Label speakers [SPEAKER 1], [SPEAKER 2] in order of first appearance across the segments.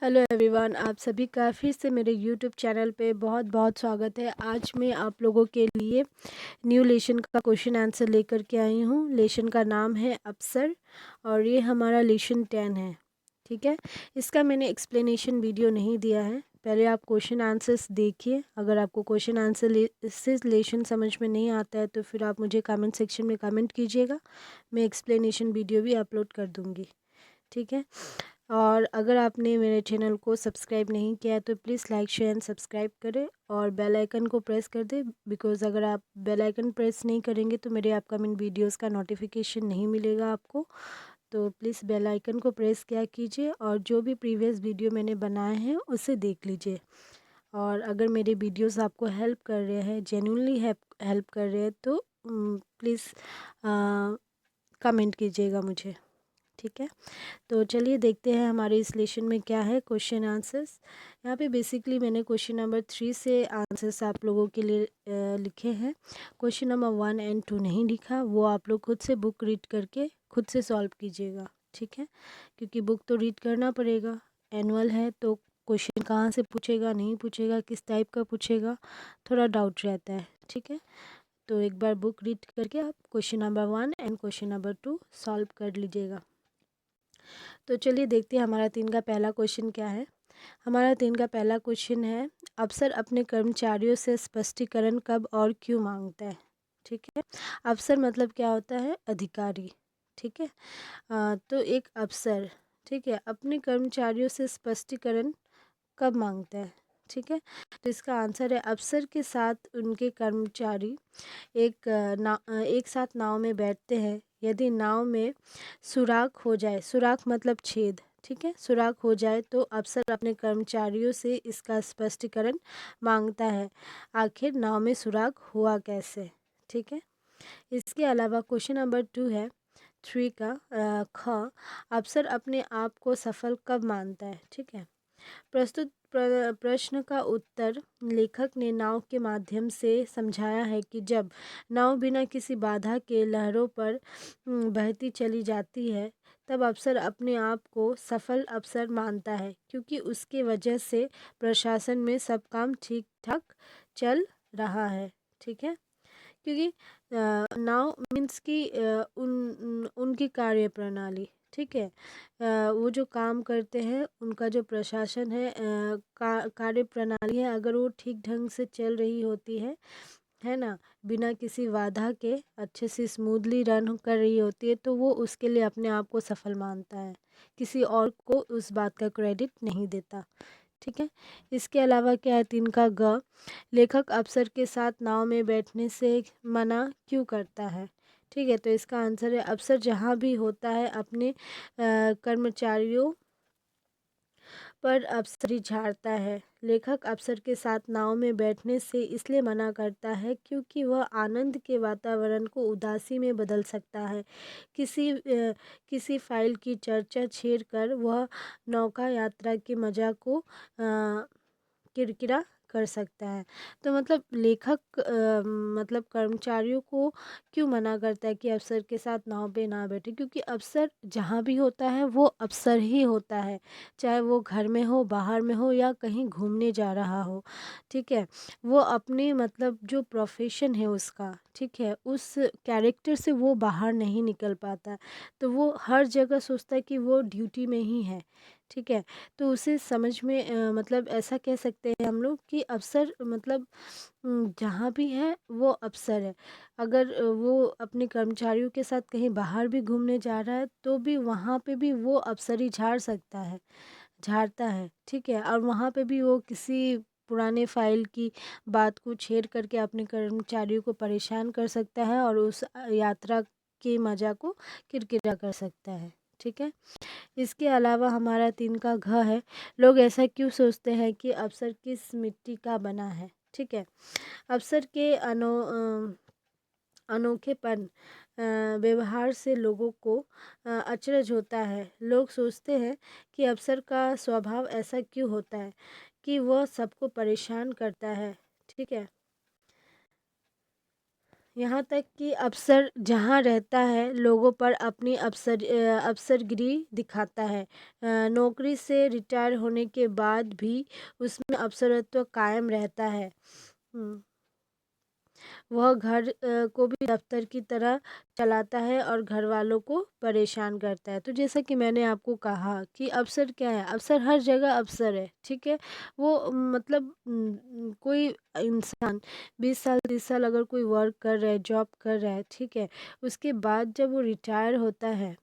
[SPEAKER 1] Hello everyone, आप सभी का फिर से मेरे यूट्यूब चैनल पे बहुत बहुत स्वागत है। आज मैं आप लोगों के लिए न्यू लेसन का क्वेश्चन आंसर लेकर के आई हूँ। लेसन का नाम है अप्सर और ये हमारा लेसन 10 है। ठीक है, इसका मैंने एक्सप्लेनेशन वीडियो नहीं दिया है। पहले आप क्वेश्चन आंसर्स देखिए। अगर आपको क्वेश्चन आंसर से लेसन समझ में नहीं आता है तो फिर आप मुझे कमेंट सेक्शन में कमेंट कीजिएगा। मैं एक्सप्लेनेशन वीडियो भी अपलोड कर दूँगी। ठीक है, और अगर आपने मेरे चैनल को सब्सक्राइब नहीं किया है तो please like share and subscribe करें और बेल आइकन को प्रेस कर दें। बिकॉज़ अगर आप बेल आइकन प्रेस नहीं करेंगे तो मेरे अपकमिंग वीडियोस का नोटिफिकेशन नहीं मिलेगा आपको। तो प्लीज़ बेल आइकन को प्रेस किया कीजिए और जो भी प्रीवियस वीडियो मैंने बनाए हैं उसे देख लीजिए। और अगर मेरे वीडियोस आपको हेल्प कर रहे हैं, जेन्युइनली हेल्प कर रहे हैं तो प्लीज़ कमेंट कीजिएगा मुझे। ठीक है, तो चलिए देखते हैं हमारे इस लेसन में क्या है क्वेश्चन आंसर्स। यहाँ पे बेसिकली मैंने क्वेश्चन नंबर 3 से आंसर्स आप लोगों के लिए लिखे हैं। क्वेश्चन नंबर 1 एंड 2 नहीं लिखा, वो आप लोग खुद से बुक रीड करके खुद से सॉल्व कीजिएगा। ठीक है, क्योंकि बुक तो रीड करना पड़ेगा। एनुअल है तो क्वेश्चन कहाँ से पूछेगा, नहीं पूछेगा, किस टाइप का पूछेगा, थोड़ा डाउट रहता है। ठीक है, तो एक बार बुक रीड करके आप question number 1 and question number 2 solve कर लीजिएगा। तो चलिए देखते हैं हमारा 3 का पहला क्वेश्चन क्या है। हमारा 3 का पहला क्वेश्चन है, अफसर अपने कर्मचारियों से स्पष्टीकरण कब और क्यों मांगता है। ठीक है, अफसर मतलब क्या होता है, अधिकारी। ठीक है, तो एक अफसर, ठीक है, अपने कर्मचारियों से स्पष्टीकरण कब मांगता है। ठीक है, तो इसका आंसर है, अफसर के साथ उनके कर्मचारी एक साथ नाव में बैठते हैं। यदि नाव में सुराख हो जाए, सुराख मतलब छेद, ठीक है, सुराख हो जाए तो अफसर अपने कर्मचारियों से इसका स्पष्टीकरण मांगता है, आखिर नाव में सुराख हुआ कैसे। ठीक है, इसके अलावा क्वेश्चन नंबर 2 है 3 का ख, अफसर अपने आप को सफल कब मानता है। ठीक है, प्रस्तुत प्रश्न का उत्तर लेखक ने नाव के माध्यम से समझाया है कि जब नाव बिना किसी बाधा के लहरों पर बहती चली जाती है तब अफसर अपने आप को सफल अफसर मानता है, क्योंकि उसके वजह से प्रशासन में सब काम ठीक ठाक चल रहा है। ठीक है, क्योंकि नाउ मीन्स कि उनकी कार्य प्रणाली, ठीक है, वो जो काम करते हैं उनका जो प्रशासन है, कार्य प्रणाली है, अगर वो ठीक ढंग से चल रही होती है ना, बिना किसी बाधा के अच्छे से स्मूथली रन कर रही होती है तो वो उसके लिए अपने आप को सफल मानता है, किसी और को उस बात का क्रेडिट नहीं देता। ठीक है, इसके अलावा क्या है 3 का ग, लेखक अफसर के साथ नाव में बैठने से मना क्यों करता है। ठीक है, तो इसका आंसर है, अफसर जहाँ भी होता है अपने कर्मचारियों पर अफसरी झाड़ता है। लेखक अफसर के साथ नाव में बैठने से इसलिए मना करता है क्योंकि वह आनंद के वातावरण को उदासी में बदल सकता है। किसी फाइल की चर्चा छेड़कर वह नौका यात्रा के मजा को किरकिरा कर सकता है। तो मतलब लेखक मतलब कर्मचारियों को क्यों मना करता है कि अफसर के साथ नाव पे ना बैठे, क्योंकि अफसर जहाँ भी होता है वो अफसर ही होता है, चाहे वो घर में हो, बाहर में हो या कहीं घूमने जा रहा हो। ठीक है, वो अपने मतलब जो प्रोफेशन है उसका, ठीक है, उस कैरेक्टर से वो बाहर नहीं निकल पाता, तो वो हर जगह सोचता है कि वो ड्यूटी में ही है। ठीक है, तो उसे समझ में मतलब ऐसा कह सकते हैं हम लोग कि अफसर मतलब जहाँ भी है वो अफसर है। अगर वो अपने कर्मचारियों के साथ कहीं बाहर भी घूमने जा रहा है तो भी वहाँ पे भी वो अफसरी झाड़ सकता है, झाड़ता है। ठीक है, और वहाँ पे भी वो किसी पुराने फाइल की बात को छेड़ करके अपने कर्मचारियों को परेशान कर सकता है और उस यात्रा के मज़ा को किरकिरा कर सकता है। ठीक है, इसके अलावा हमारा 3 का घ है, लोग ऐसा क्यों सोचते हैं कि अफसर किस मिट्टी का बना है। ठीक है, अफसर के अनोखेपन व्यवहार से लोगों को अचरज होता है। लोग सोचते हैं कि अफसर का स्वभाव ऐसा क्यों होता है कि वह सबको परेशान करता है। ठीक है, यहाँ तक कि अफ़सर जहाँ रहता है लोगों पर अपनी अफ़सरगिरी दिखाता है। नौकरी से रिटायर होने के बाद भी उसमें अफ़सरत्व कायम रहता है। हुँ। वह घर को भी दफ्तर की तरह चलाता है और घर वालों को परेशान करता है। तो जैसा कि मैंने आपको कहा कि अफ़सर क्या है? अफ़सर हर जगह अफ़सर है, ठीक है? वो मतलब कोई इंसान 20 साल 30 साल अगर कोई वर्क कर रहा है, जॉब कर रहा है, ठीक है? उसके बाद जब वो रिटायर होता है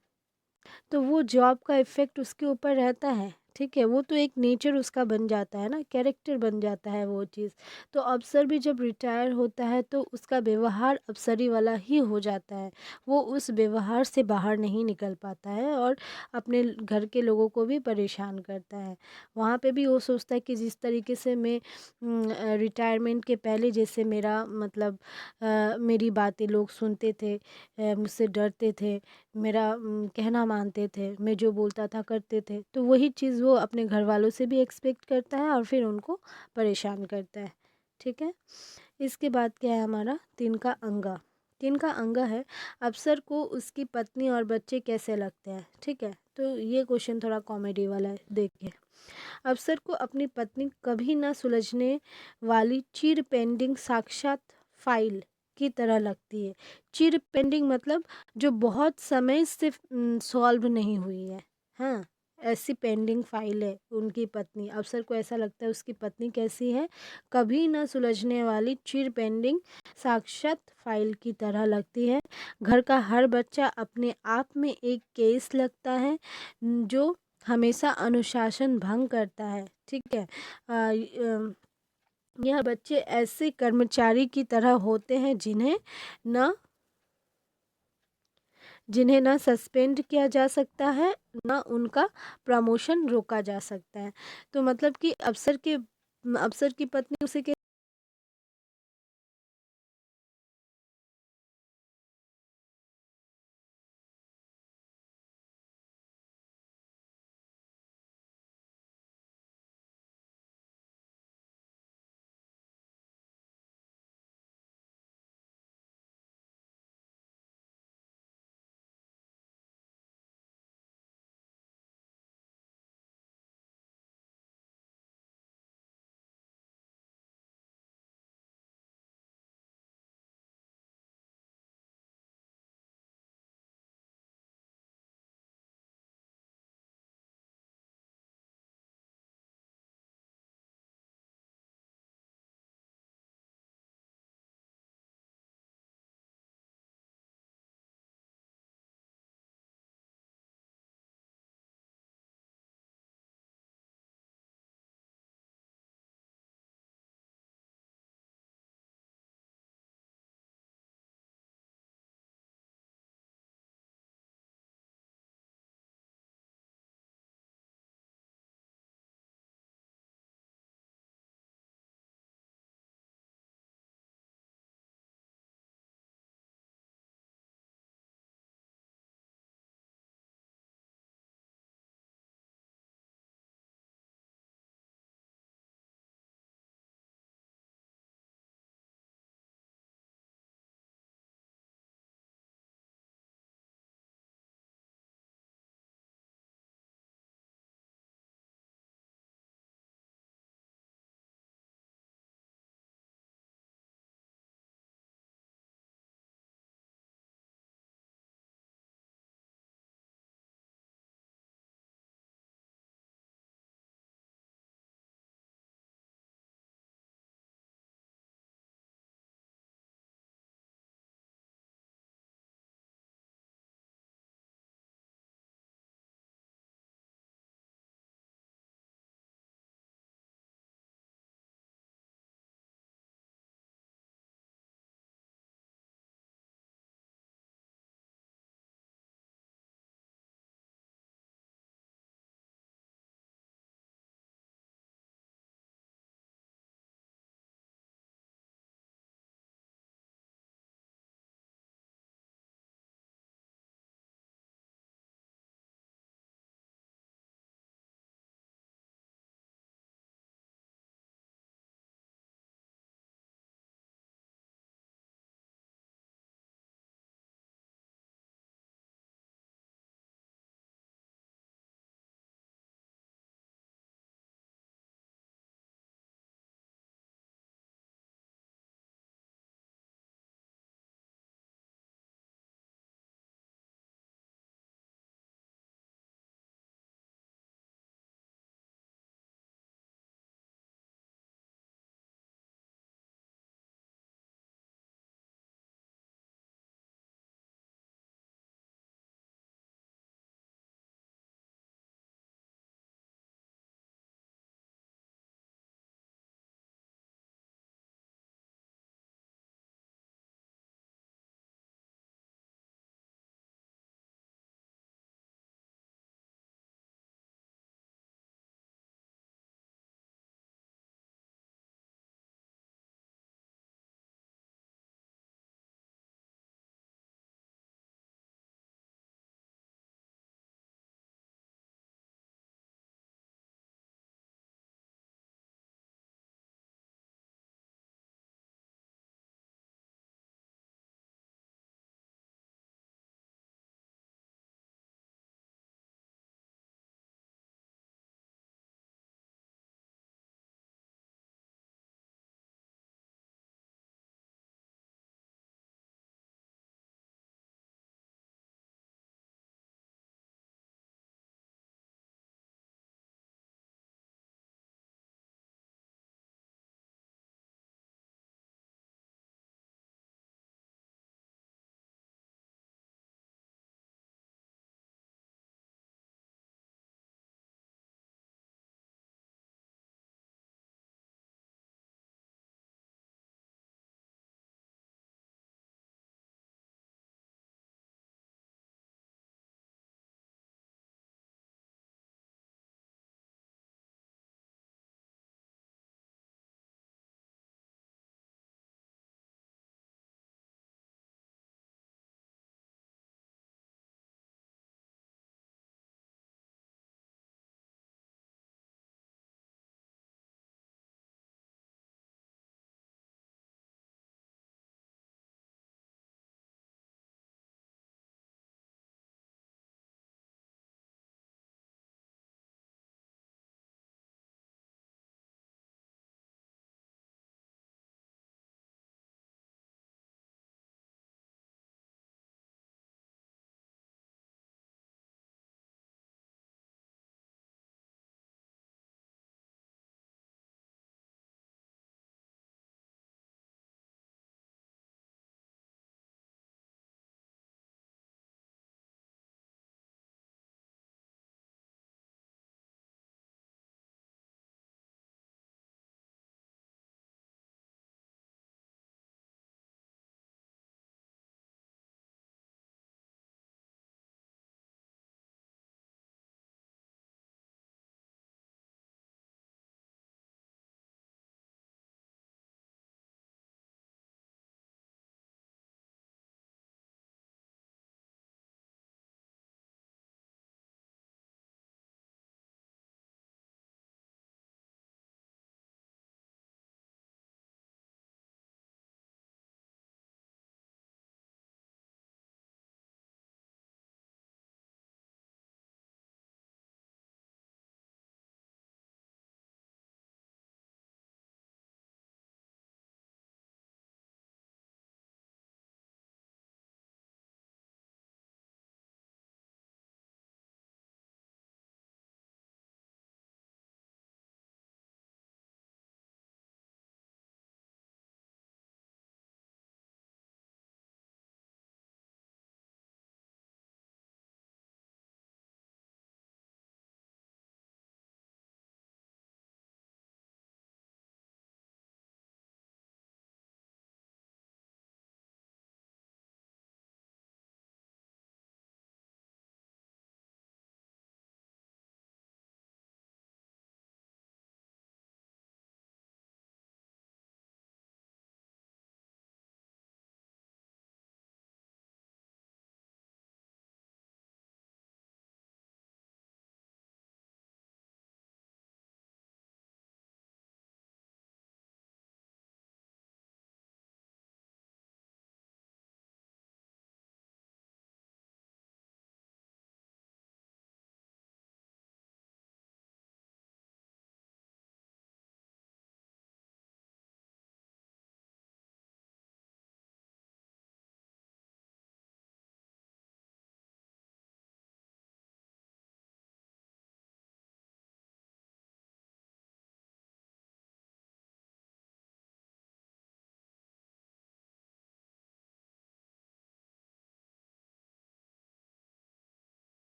[SPEAKER 1] तो वो जॉब का इफ़ेक्ट उसके ऊपर रहता है, ठीक है? वो तो एक नेचर उसका बन जाता है ना, कैरेक्टर बन जाता है वो चीज़। तो अफ़सर भी जब रिटायर होता है तो उसका व्यवहार अफ़सरी वाला ही हो जाता है। वो उस व्यवहार से बाहर नहीं निकल पाता है और अपने घर के लोगों को भी परेशान करता है। वहाँ पे भी वो सोचता है कि जिस तरीके से मैं रिटायरमेंट के पहले जैसे मेरा मतलब मेरी बातें लोग सुनते थे, मुझसे डरते थे, मेरा कहना मानते थे, मैं जो बोलता था करते थे, तो वही चीज़ वो अपने घर वालों से भी एक्सपेक्ट करता है और फिर उनको परेशान करता है, ठीक है। इसके बाद क्या है हमारा 3 का अंगा। 3 का अंगा है अफ़सर को उसकी पत्नी और बच्चे कैसे लगते हैं, ठीक है। तो ये क्वेश्चन थोड़ा कॉमेडी वाला है, देखिए। अफ़सर को अपनी पत्नी कभी ना सुलझने वाली चिर पेंडिंग साक्षात फाइल की तरह लगती है। चिर पेंडिंग मतलब जो बहुत समय से सॉल्व नहीं हुई है, हाँ, ऐसी पेंडिंग फाइल है उनकी पत्नी। अफ़सर को ऐसा लगता है उसकी पत्नी कैसी है, कभी ना सुलझने वाली चिर पेंडिंग साक्षात फाइल की तरह लगती है। घर का हर बच्चा अपने आप में एक केस लगता है जो हमेशा अनुशासन भंग करता है, ठीक है। यह बच्चे ऐसे कर्मचारी की तरह होते हैं जिन्हें ना सस्पेंड किया जा सकता है, ना उनका प्रमोशन रोका जा सकता है। तो मतलब कि अफ़सर की पत्नी उसे